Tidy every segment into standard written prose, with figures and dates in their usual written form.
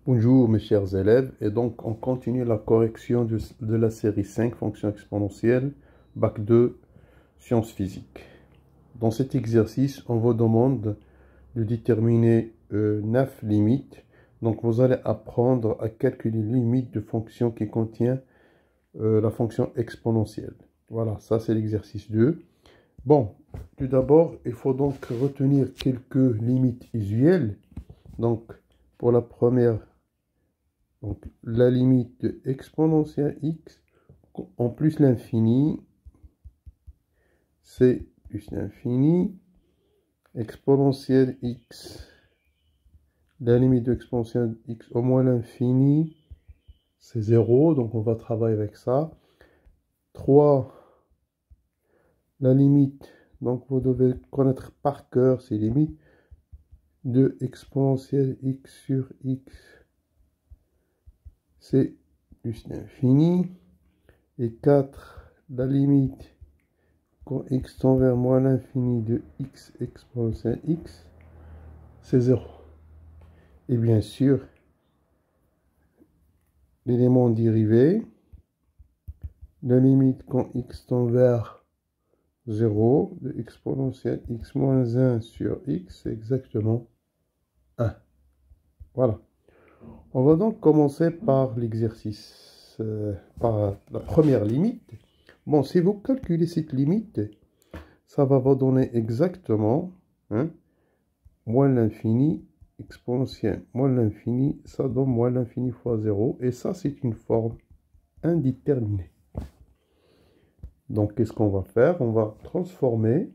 Bonjour mes chers élèves, et donc on continue la correction de la série 5, fonctions exponentielles, bac 2, sciences physiques. Dans cet exercice, on vous demande de déterminer 9 limites. Donc vous allez apprendre à calculer les limites de fonctions qui contient la fonction exponentielle. Voilà, ça c'est l'exercice 2. Bon, tout d'abord, il faut donc retenir quelques limites usuelles. Donc pour la première, donc, la limite de exponentielle x en plus l'infini, c'est plus l'infini, exponentielle x, la limite de exponentielle x au moins l'infini, c'est 0, donc on va travailler avec ça. 3, la limite, donc vous devez connaître par cœur ces limites, de exponentielle x sur x, c'est plus l'infini. Et 4, la limite quand x tend vers moins l'infini de x exponentielle x, c'est 0. Et bien sûr, l'élément dérivé, la limite quand x tend vers 0 de exponentielle x moins 1 sur x, c'est exactement 1. Voilà. On va donc commencer par l'exercice, par la première limite. Bon, si vous calculez cette limite, ça va vous donner exactement moins l'infini exponentielle moins l'infini, ça donne moins l'infini fois 0. Et ça, c'est une forme indéterminée. Donc, qu'est-ce qu'on va faire? On va transformer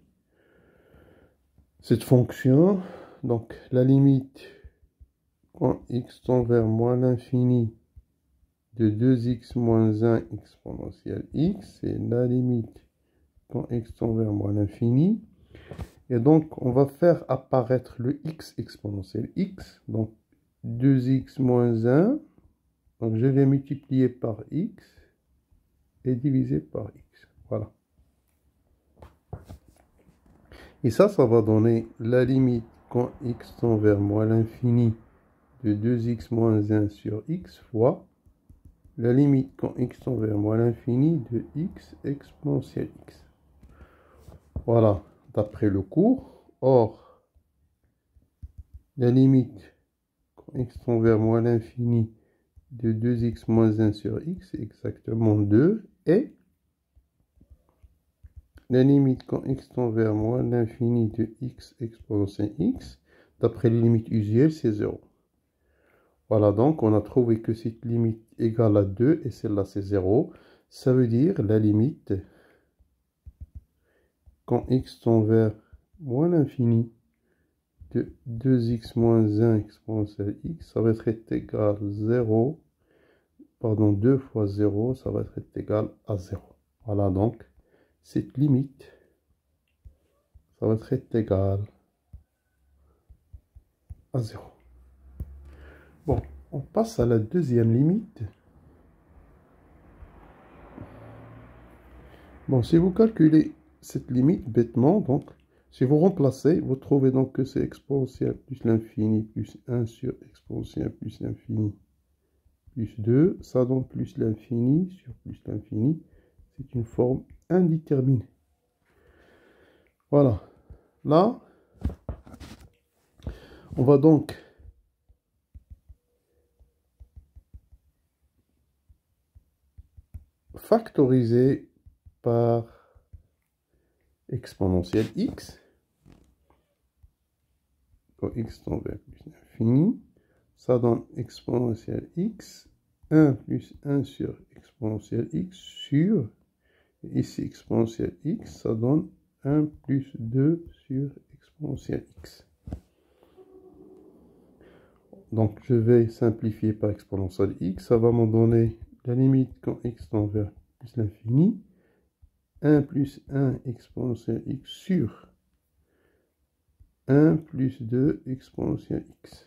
cette fonction. Donc, la limite quand x tend vers moins l'infini de 2x moins 1 exponentielle x, c'est la limite quand x tend vers moins l'infini. Et donc, on va faire apparaître le x exponentielle x. Donc, 2x moins 1. Donc, je vais multiplier par x et diviser par x. Voilà. Et ça va donner la limite quand x tend vers moins l'infini de 2x moins 1 sur x fois la limite quand x tend vers moins l'infini de x exponentielle x. Voilà, d'après le cours. Or, la limite quand x tend vers moins l'infini de 2x moins 1 sur x, c'est exactement 2. Et la limite quand x tend vers moins l'infini de x exponentielle x, d'après les limites usuelles, c'est 0. Voilà, donc on a trouvé que cette limite égale à 2 et celle-là c'est 0. Ça veut dire la limite quand x tend vers moins l'infini de 2x moins 1 exponentielle x, ça va être égal à 0. Pardon, 2 fois 0, ça va être égal à 0. Voilà, donc cette limite, ça va être égal à 0. Bon, on passe à la deuxième limite. Bon, si vous calculez cette limite bêtement, donc, si vous remplacez, vous trouvez donc que c'est exponentielle plus l'infini plus 1 sur exponentielle plus l'infini plus 2. Ça donne plus l'infini sur plus l'infini. C'est une forme indéterminée. Voilà. Là, on va donc factoriser par exponentielle x. Quand x tend vers plus l'infini, ça donne exponentielle x, 1 plus 1 sur exponentielle x sur, ici exponentielle x, ça donne 1 plus 2 sur exponentielle x. Donc je vais simplifier par exponentielle x, ça va me donner la limite quand x tend vers plus l'infini, 1 plus 1 exponentielle x sur 1 plus 2 exponentielle x.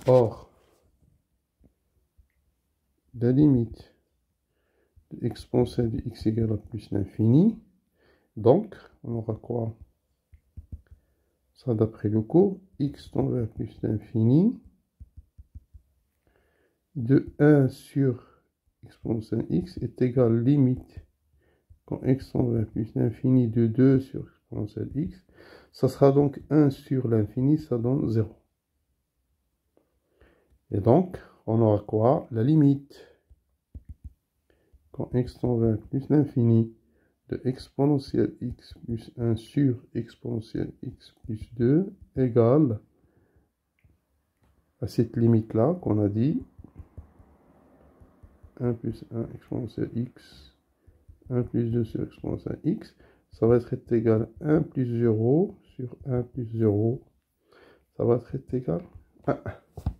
Or, la limite de exponentielle de x égale à plus l'infini, donc on aura quoi? Ça d'après le cours, x tend vers plus l'infini, de 1 sur exponentielle x est égal limite quand x tend vers plus l'infini de 2 sur exponentielle x. Ça sera donc 1 sur l'infini, ça donne 0. Et donc, on aura quoi? La limite quand x tend vers plus l'infini de exponentielle x plus 1 sur exponentielle x plus 2 égale à cette limite-là qu'on a dit 1 plus 1 exponentielle x, 1 plus 2 sur exponentielle x, ça va être égal à 1 plus 0 sur 1 plus 0, ça va être égal à 1.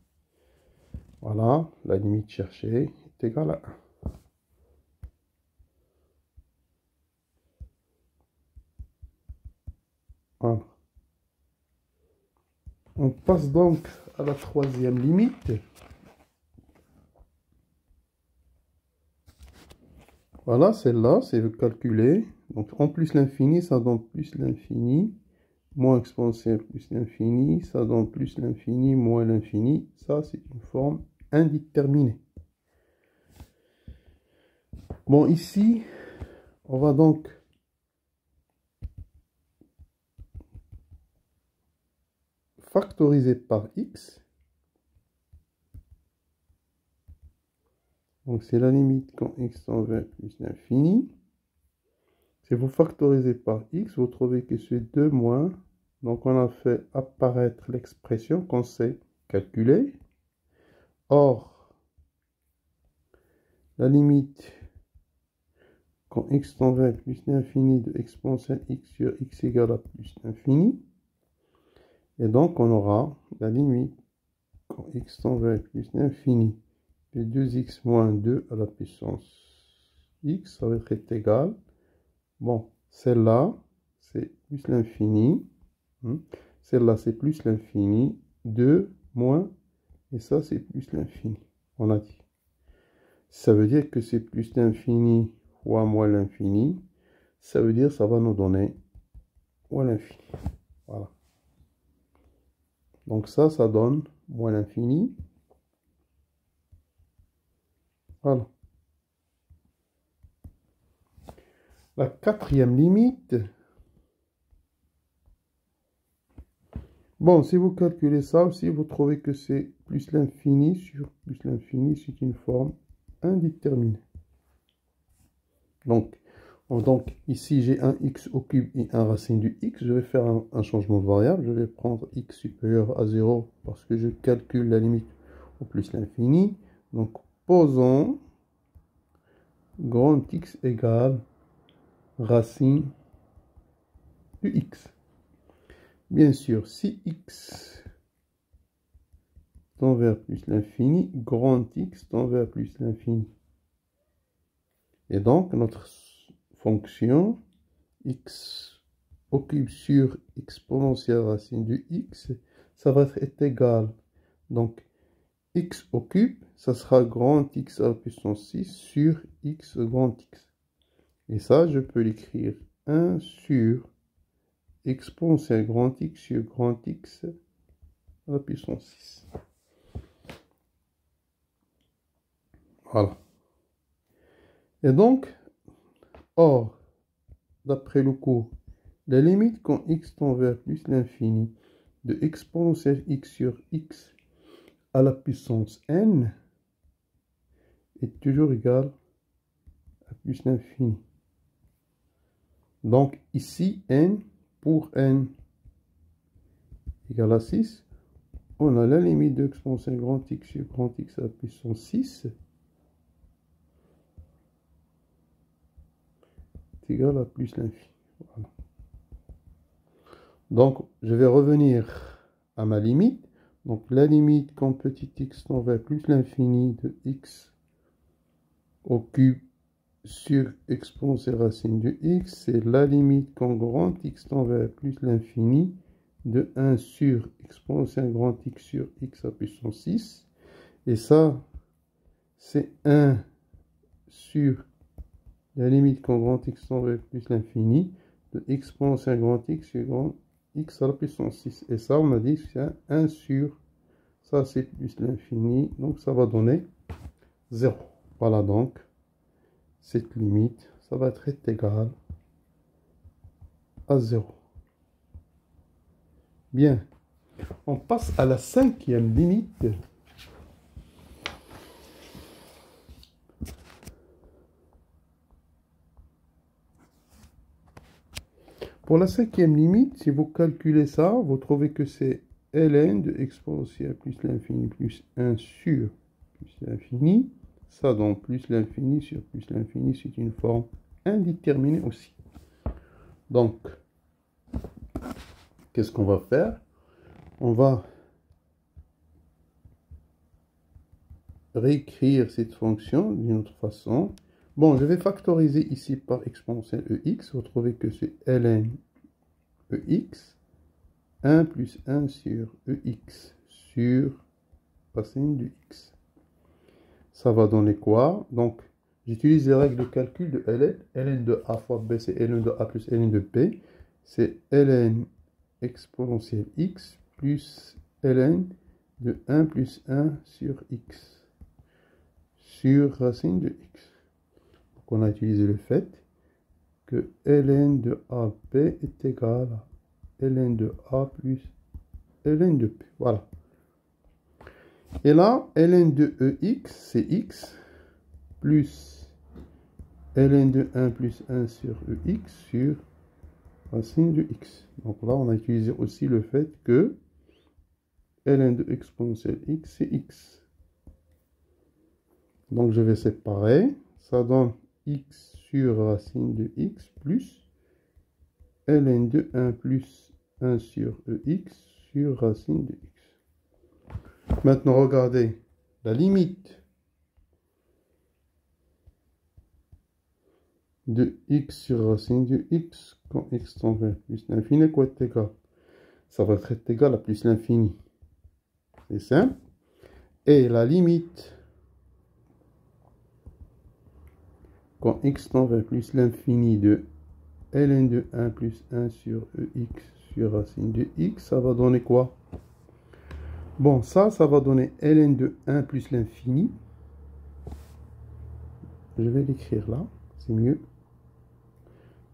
Voilà, la limite cherchée est égale à 1. Voilà. On passe donc à la troisième limite. Voilà, celle-là, c'est calculé. Donc, en plus l'infini, ça donne plus l'infini. Moins exponentielle plus l'infini, ça donne plus l'infini, moins l'infini. Ça, c'est une forme indéterminée. Bon, ici, on va donc factoriser par x. Donc, c'est la limite quand x tend vers plus l'infini. Si vous factorisez par x, vous trouvez que c'est 2 moins. Donc, on a fait apparaître l'expression qu'on sait calculer. Or, la limite quand x tend vers plus l'infini de exponentielle x sur x égale à plus l'infini. Et donc, on aura la limite quand x tend vers plus l'infini de 2x moins 2 à la puissance x, ça va être égal. Bon, celle-là, c'est plus l'infini. Celle-là, c'est plus l'infini. 2 moins, et ça, c'est plus l'infini. On a dit. Ça veut dire que c'est plus l'infini fois moins l'infini. Ça veut dire que ça va nous donner moins l'infini. Voilà. Donc ça donne moins l'infini. Voilà. La quatrième limite. Bon, si vous calculez ça aussi, vous trouvez que c'est plus l'infini sur plus l'infini, c'est une forme indéterminée. Donc ici, j'ai un x au cube et un racine du x. Je vais faire un changement de variable. Je vais prendre x supérieur à 0 parce que je calcule la limite au plus l'infini. Donc, posons grand x égale racine du x. Bien sûr, si x tend vers plus l'infini, grand x tend vers plus l'infini. Et donc, notre fonction x au cube sur exponentielle racine du x, ça va être égal. Donc, x au cube, ça sera grand x à la puissance 6 sur x grand x. Et ça, je peux l'écrire 1 sur exponentielle grand x sur grand x à la puissance 6. Voilà. Et donc, or, d'après le cours, la limite quand x tend vers plus l'infini de exponentielle x sur x à la puissance n est toujours égale à plus l'infini. Donc ici, n, pour n égale à 6, on a la limite de exponentielle grand x sur grand x à la puissance 6 est égal à plus l'infini. Voilà. Donc, je vais revenir à ma limite. Donc, la limite quand petit x tend vers plus l'infini de x au cube sur exponentielle racine de x, c'est la limite quand grand x tend vers plus l'infini de 1 sur exponentielle grand x sur x à puissance 6. Et ça, c'est 1 sur la limite quand grand x tend vers plus l'infini de exponentielle grand x sur grand x à la puissance 6. Et ça, on a dit que c'est 1 sur, ça c'est plus l'infini, donc ça va donner 0. Voilà donc, cette limite, ça va être égal à 0. Bien, on passe à la cinquième limite. Pour la cinquième limite, si vous calculez ça, vous trouvez que c'est ln de exponentielle plus l'infini plus 1 sur plus l'infini. Ça donne plus l'infini sur plus l'infini, c'est une forme indéterminée aussi. Donc, qu'est-ce qu'on va faire? On va réécrire cette fonction d'une autre façon. Bon, je vais factoriser ici par exponentielle EX. Vous trouvez que c'est ln EX, 1 plus 1 sur EX sur racine de X. Ça va donner quoi? Donc, j'utilise les règles de calcul de ln. ln de a fois b, c'est ln de a plus ln de b. C'est ln exponentielle x plus ln de 1 plus 1 sur x sur racine de x. Donc, on a utilisé le fait que ln de AB est égal à ln de A plus ln de P. Voilà. Et là, ln de EX, c'est x, plus ln de 1 plus 1 sur EX sur racine de x. Donc là, on a utilisé aussi le fait que ln de exponentielle x, c'est x. Donc je vais séparer. Ça donne x sur racine de x plus ln de 1 plus 1 sur EX sur racine de x. Maintenant, regardez la limite de x sur racine de x quand x tend vers plus l'infini, quoi est égal? Ça va être égal à plus l'infini. C'est simple. Et la limite quand x tend vers plus l'infini de ln de 1 plus 1 sur EX sur racine de x, ça va donner quoi? Bon, ça va donner ln de 1 plus l'infini. Je vais l'écrire là, c'est mieux.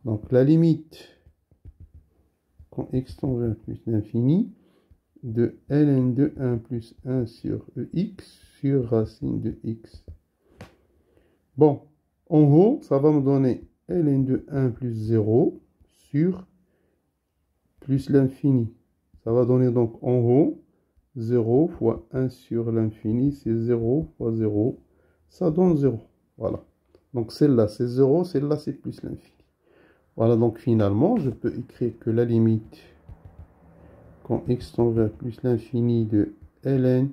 Donc, la limite, quand x tend vers plus l'infini, de ln de 1 plus 1 sur EX sur racine de x. Bon, en haut, ça va me donner ln de 1 plus 0 sur plus l'infini. Ça va donner donc en haut 0 fois 1 sur l'infini, c'est 0 fois 0. Ça donne 0. Voilà. Donc celle-là, c'est 0, celle-là, c'est plus l'infini. Voilà, donc finalement, je peux écrire que la limite, quand x tend vers plus l'infini de ln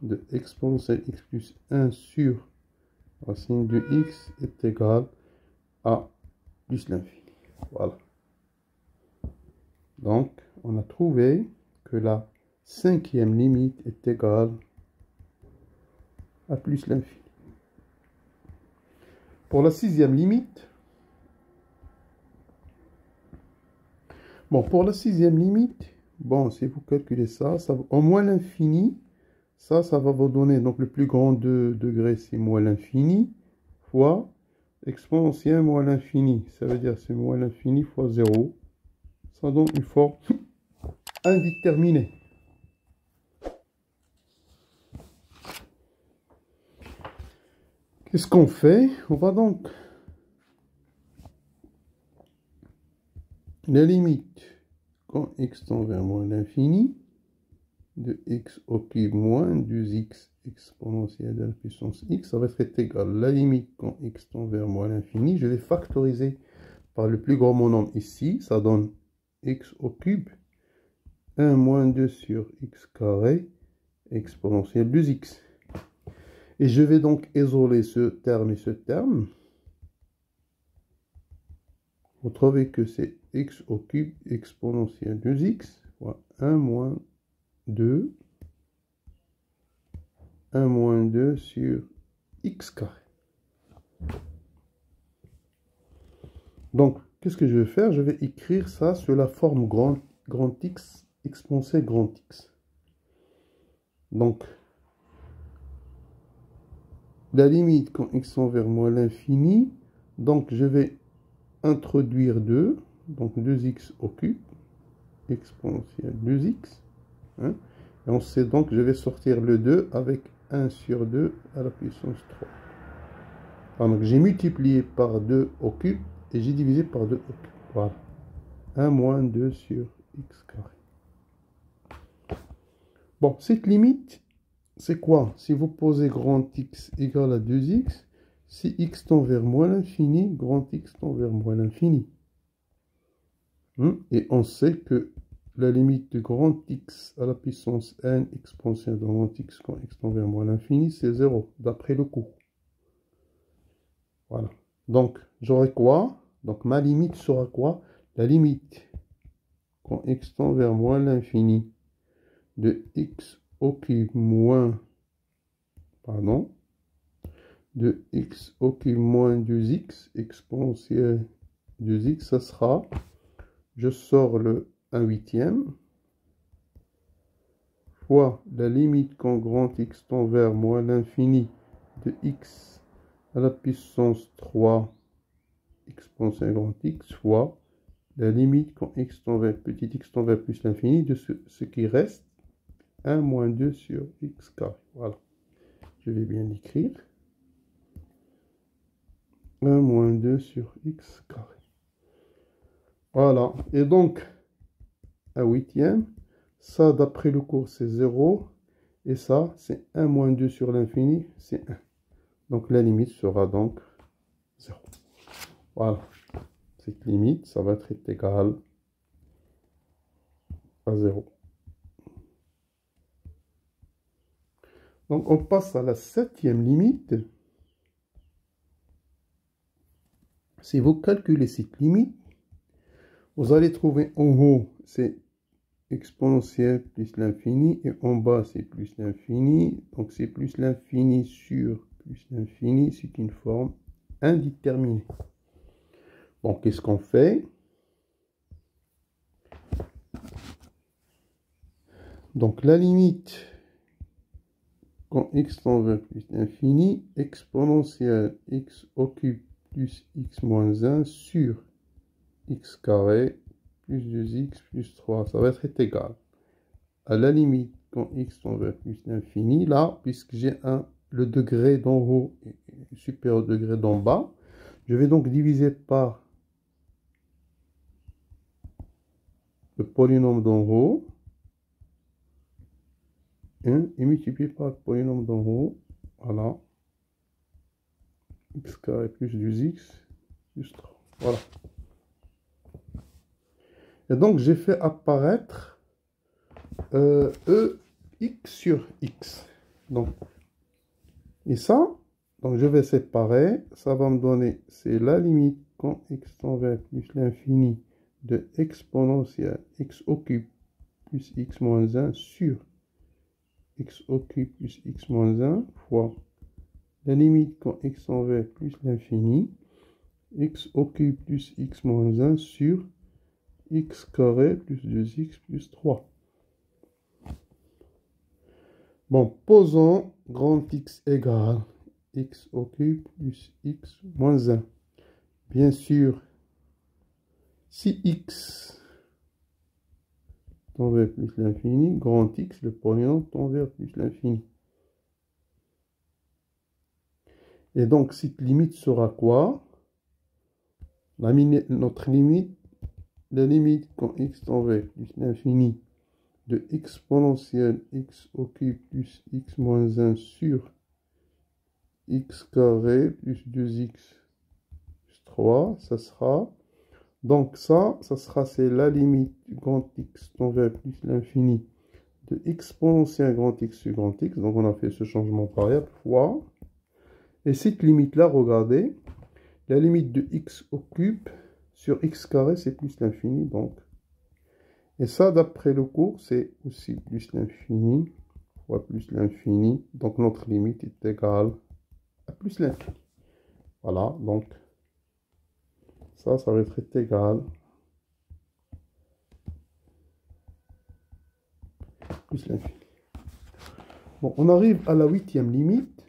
de exponentielle x plus 1 sur racine de x est égale à plus l'infini. Voilà. Donc, on a trouvé que la cinquième limite est égale à plus l'infini. Pour la sixième limite, bon, pour la sixième limite, bon, si vous calculez ça, au moins l'infini, ça va vous donner, donc le plus grand degré, c'est moins l'infini, fois exponentielle moins l'infini. Ça veut dire c'est moins l'infini fois 0. Ça donne une forme indéterminée. Qu'est-ce qu'on fait? On va donc la limite quand x tend vers moins l'infini de x au cube moins 2x exponentielle de la puissance x, ça va être égal à la limite quand x tend vers moins l'infini. Je vais factoriser par le plus grand nombre ici, ça donne x au cube 1 moins 2 sur x carré exponentielle 2x. Et je vais donc isoler ce terme et ce terme. Vous trouvez que c'est x au cube exponentielle 2x fois 1 moins 2, 1 moins 2 sur x carré. Donc, qu'est-ce que je vais faire? Je vais écrire ça sur la forme grand X exponentielle grand X. Donc, la limite quand x tend vers moins l'infini, donc je vais introduire 2, donc 2x au cube, exponentielle 2x, hein, et on sait donc que je vais sortir le 2 avec 1 sur 2 à la puissance 3. Alors, donc j'ai multiplié par 2 au cube et j'ai divisé par 2 au cube. Voilà. 1 moins 2 sur x carré. Bon, cette limite, c'est quoi? Si vous posez grand X égale à 2x, si x tend vers moins l'infini, grand X tend vers moins l'infini. Et on sait que la limite de grand X à la puissance n exponentielle de grand X quand x tend vers moins l'infini, c'est 0, d'après le cours. Voilà. Donc, j'aurai quoi? Donc, ma limite sera quoi? La limite quand x tend vers moins l'infini de x au cube moins, pardon, de x au cube moins 2x exponentielle 2x, ça sera, je sors le 1/8 fois la limite quand grand X tend vers moins l'infini de x à la puissance 3 exponentielle grand X fois la limite quand x tend vers petit x tend vers plus l'infini de ce qui reste 1 moins 2 sur x carré. Voilà. Je vais bien l'écrire. 1 moins 2 sur x carré. Voilà. Et donc, 1/8, ça d'après le cours c'est 0. Et ça c'est 1 moins 2 sur l'infini, c'est 1. Donc la limite sera donc 0. Voilà. Cette limite, ça va être égal à 0. Donc on passe à la 7e limite. Si vous calculez cette limite, vous allez trouver en haut, c'est exponentielle plus l'infini, et en bas, c'est plus l'infini. Donc c'est plus l'infini sur plus l'infini, c'est une forme indéterminée. Bon, qu'est-ce qu'on fait? Donc la limite quand x tend vers plus l'infini, exponentielle x au cube plus x moins 1 sur x carré plus 2x plus 3. Ça va être égal à la limite quand x tend vers plus l'infini. Là, puisque j'ai le degré d'en haut est supérieur au degré d'en bas, je vais donc diviser par le polynôme d'en haut et multiplier par le polynôme d'en haut. Voilà. X carré plus 2x plus 3. Voilà. Et donc, j'ai fait apparaître x sur x. Donc, et ça, donc je vais séparer. Ça va me donner, c'est la limite quand x tend vers plus l'infini de exponentielle x au cube plus x moins 1 sur x au cube plus x moins 1 fois la limite quand x tend vers plus l'infini x au cube plus x moins 1 sur x carré plus 2x plus 3. Bon, posons grand X égale x au cube plus x moins 1. Bien sûr, si x tend vers plus l'infini, grand X, le polynôme tend vers plus l'infini. Et donc, cette limite sera quoi? Notre limite, la limite quand x tend vers plus l'infini de exponentielle x au cube plus x moins 1 sur x carré plus 2x plus 3, ça sera, donc ça sera, c'est la limite du grand X tend vers plus l'infini de exponentielle grand X sur grand X, donc on a fait ce changement de variable, fois, et cette limite-là, regardez, la limite de x au cube sur x carré, c'est plus l'infini, donc, et ça, d'après le cours, c'est aussi plus l'infini, fois plus l'infini, donc notre limite est égale à plus l'infini. Voilà, donc, ça va être égal plus l'infini. Bon, on arrive à la 8e limite.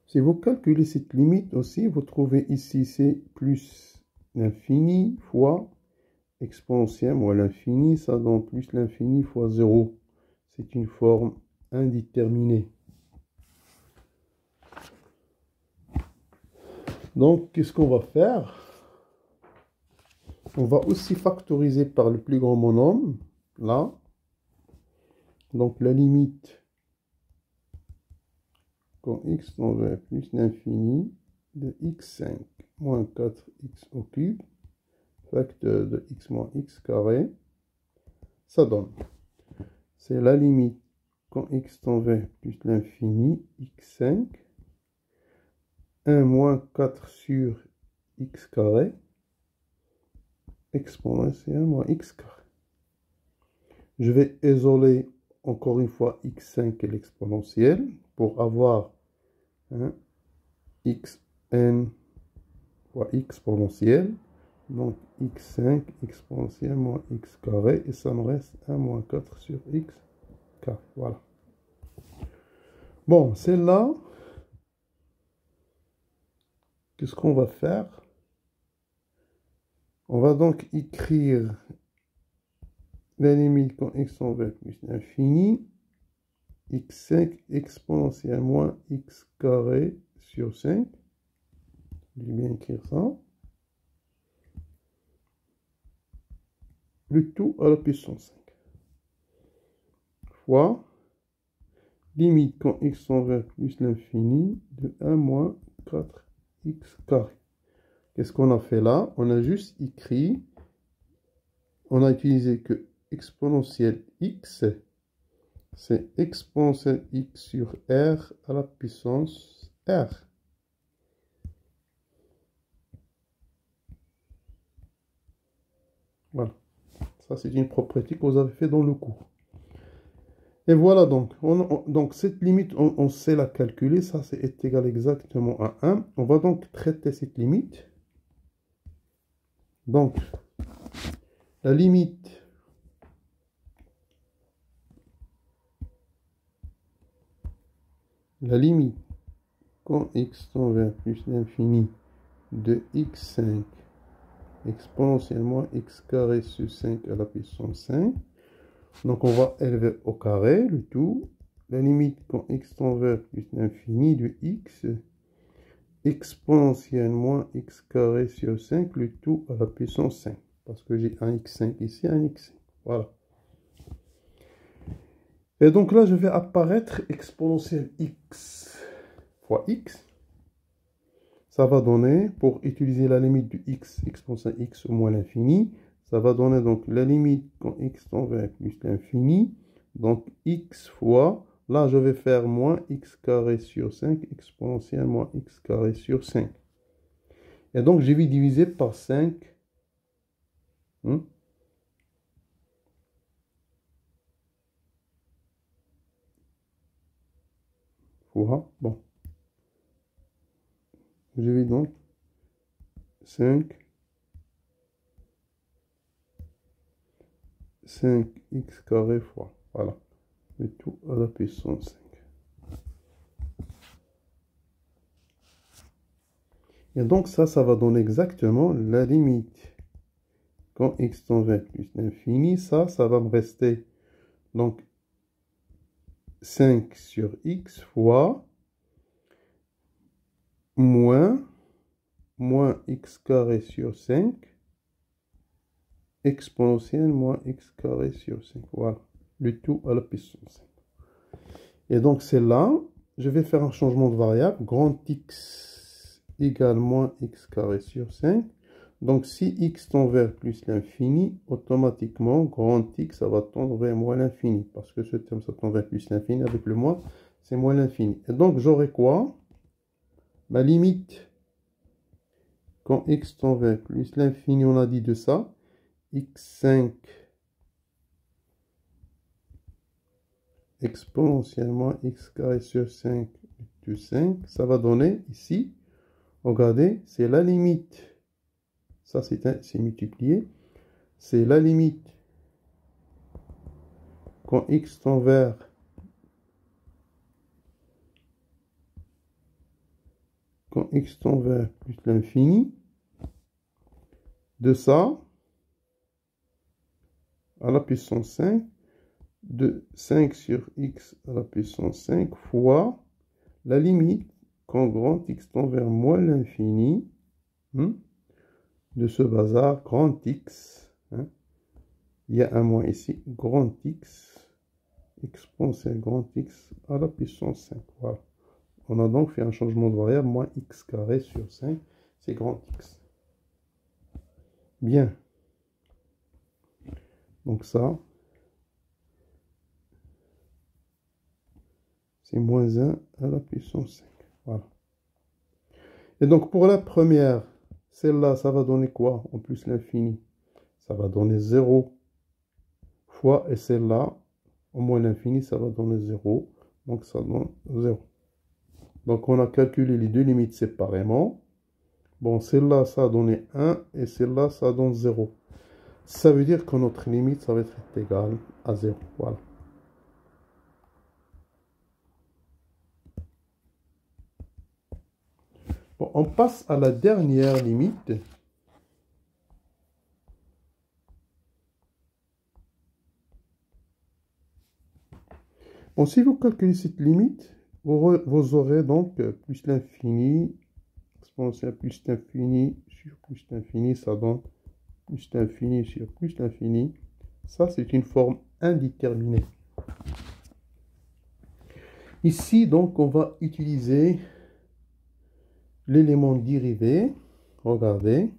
Si vous calculez cette limite aussi, vous trouvez ici, c'est plus l'infini fois exponentielle moins l'infini, ça donne plus l'infini fois 0. C'est une forme indéterminée. Donc, qu'est-ce qu'on va faire? On va aussi factoriser par le plus grand monome, là. Donc, la limite quand x tend vers plus l'infini de x5 moins 4x au cube, facteur de x moins x carré, ça donne. C'est la limite quand x tend vers plus l'infini, x5, 1 moins 4 sur x carré, exponentielle moins x carré. Je vais isoler encore une fois x5 et l'exponentielle pour avoir xn fois exponentielle. Donc x5 exponentielle moins x carré. Et ça me reste 1 moins 4 sur x carré. Voilà. Bon, celle-là, qu'est-ce qu'on va faire? On va donc écrire la limite quand x tend vers plus l'infini, x5 exponentielle moins x carré sur 5. Je vais bien écrire ça. Le tout à la puissance 5. Fois limite quand x tend vers plus l'infini de 1 moins 4x carré. Qu'est-ce qu'on a fait là? On a juste écrit, on a utilisé que exponentielle x, c'est exponentielle x sur r à la puissance r. Voilà. Ça, c'est une propriété que vous avez fait dans le cours. Et voilà donc. Donc, cette limite, on sait la calculer. Ça, c'est égal exactement à 1. On va donc traiter cette limite. Donc, la limite quand x tend vers plus l'infini de x5 exponentielle moins x carré sur 5 à la puissance 5. Donc, on va élever au carré le tout. La limite quand x tend vers plus l'infini de x exponentielle moins x carré sur 5, le tout à la puissance 5. Parce que j'ai un x5 ici, un x5. Voilà. Et donc là, je vais apparaître exponentielle x fois x. Ça va donner, pour utiliser la limite du x exponentielle x au moins l'infini, ça va donner donc la limite quand x tend vers plus l'infini. Donc x fois, là je vais faire moins x carré sur 5 exponentielle moins x carré sur 5. Et donc je vais diviser par 5. Fois, bon. Je vais donc 5x carré fois, voilà, le tout à la puissance 5. Et donc ça va donner exactement la limite quand x tend vers plus l'infini. Ça va me rester donc 5 sur x fois moins x carré sur 5 exponentielle moins x carré sur 5. Voilà, le tout à la puissance 5. Et donc c'est là, je vais faire un changement de variable. Grand x égale moins x carré sur 5. Donc si x tend vers plus l'infini, automatiquement, grand x, ça va tendre vers moins l'infini. Parce que ce terme, ça tend vers plus l'infini. Avec le moins, c'est moins l'infini. Et donc j'aurai quoi? Ma limite, quand x tend vers plus l'infini, on a dit de ça, x5 exponentiellement x carré sur 5 de 5, ça va donner ici, regardez, c'est la limite, ça c'est multiplié, c'est la limite quand x tend vers x tend vers plus l'infini de ça à la puissance 5 de 5 sur x à la puissance 5 fois la limite quand grand x tend vers moins l'infini de ce bazar grand x. Il y a un moins ici, grand x exponentielle grand x à la puissance 5. Voilà. On a donc fait un changement de variable, moins x carré sur 5, c'est grand x. Bien. Donc ça, c'est moins 1 à la puissance 5. Voilà. Et donc pour la première, celle-là, ça va donner quoi en plus l'infini? Ça va donner 0 fois, et celle-là, au moins l'infini, ça va donner 0. Donc ça donne 0. Donc on a calculé les deux limites séparément. Bon, celle-là, ça a donné 1, et celle-là, ça donne 0. Ça veut dire que notre limite, ça va être égal à 0. Voilà. Bon, on passe à la dernière limite. Bon, si vous calculez cette limite, vous aurez donc plus l'infini, exponentielle plus l'infini sur plus l'infini, ça donne plus l'infini sur plus l'infini. Ça, c'est une forme indéterminée. Ici, donc, on va utiliser l'élément dérivé. Regardez.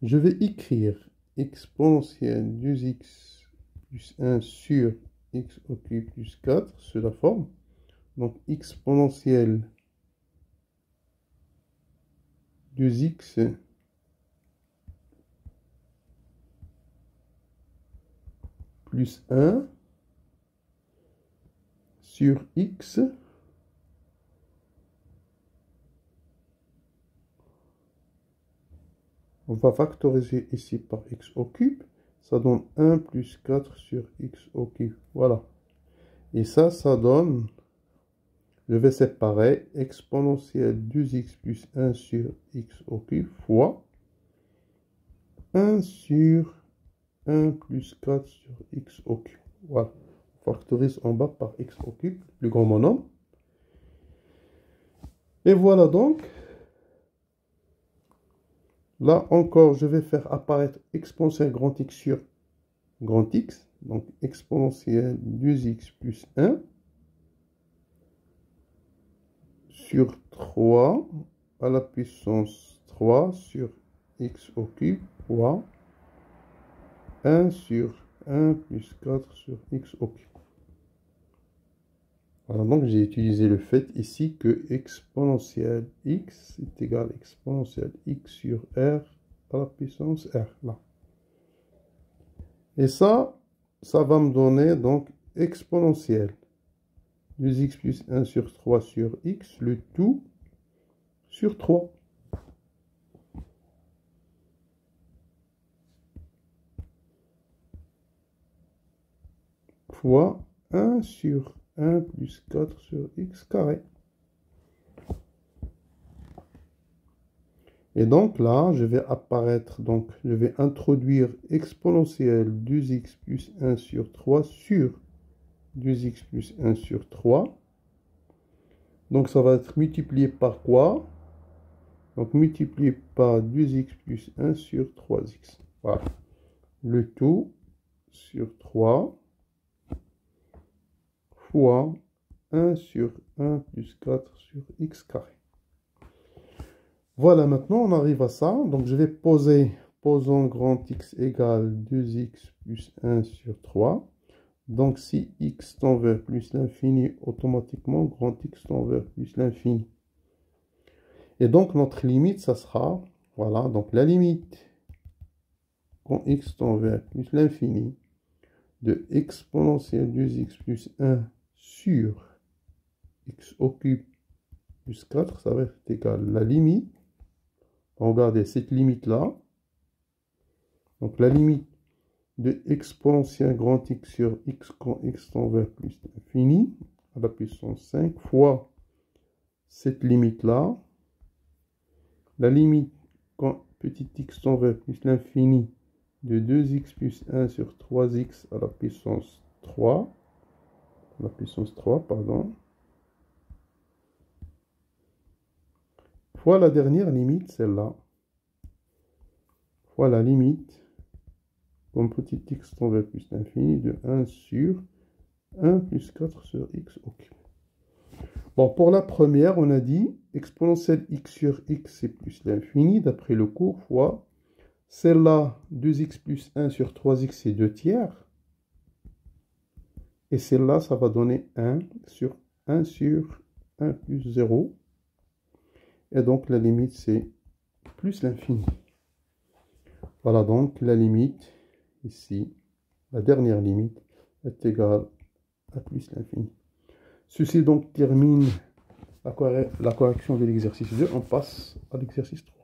Je vais écrire exponentielle 2x plus 1 sur x au cube plus 4 sur la forme. Donc, exponentielle 2x plus 1 sur x on va factoriser ici par x au cube, ça donne 1 plus 4 sur x au cube, voilà. Et ça donne, je vais séparer exponentielle 2x plus 1 sur x au cube fois 1 sur 1 plus 4 sur x au cube, voilà. On factorise en bas par x au cube, le plus grand monombre. Et voilà donc. Là encore, je vais faire apparaître exponentielle grand x sur grand x. Donc exponentielle 2x plus 1 sur 3 à la puissance 3 sur x au cube fois 1 sur 1 plus 4 sur x au cube. Voilà, donc j'ai utilisé le fait ici que exponentielle x est égal à exponentielle x sur r à la puissance r, là. Et ça va me donner donc exponentielle 2x plus 1 sur 3 sur x, le tout sur 3. Fois 1 sur 1 plus 4 sur x carré. Et donc là, je vais apparaître, donc je vais introduire exponentielle 2x plus 1 sur 3 sur 2x plus 1 sur 3. Donc ça va être multiplié par quoi? Donc multiplié par 2x plus 1 sur 3x. Voilà. Le tout sur 3 fois 1 sur 1 plus 4 sur x carré. Voilà, maintenant on arrive à ça. Donc je vais posons grand x égale 2x plus 1 sur 3. Donc si x tend vers plus l'infini, automatiquement grand x tend vers plus l'infini. Et donc notre limite, ça sera, voilà, donc la limite quand x tend vers plus l'infini de exponentielle 2x plus 1 sur x au cube plus 4, ça va être égal à la limite. Regardez cette limite-là. Donc la limite de exponentielle grand x sur x quand x tend vers plus l'infini à la puissance 5 fois cette limite-là, la limite quand petit x tend vers plus l'infini de 2x plus 1 sur 3x à la puissance 3, pardon, fois la dernière limite, celle-là, fois la limite, comme petit x tend vers plus l'infini, de 1 sur 1 plus 4 sur x au cube. Bon, pour la première, on a dit exponentielle x sur x, c'est plus l'infini, d'après le cours, fois celle-là, 2x plus 1 sur 3x, c'est 2 tiers. Et celle-là, ça va donner 1 sur 1 plus 0. Et donc, la limite, c'est plus l'infini. Voilà donc la limite, ici, la dernière limite, est égale à plus l'infini. Ceci donc termine la correction de l'exercice 2. On passe à l'exercice 3.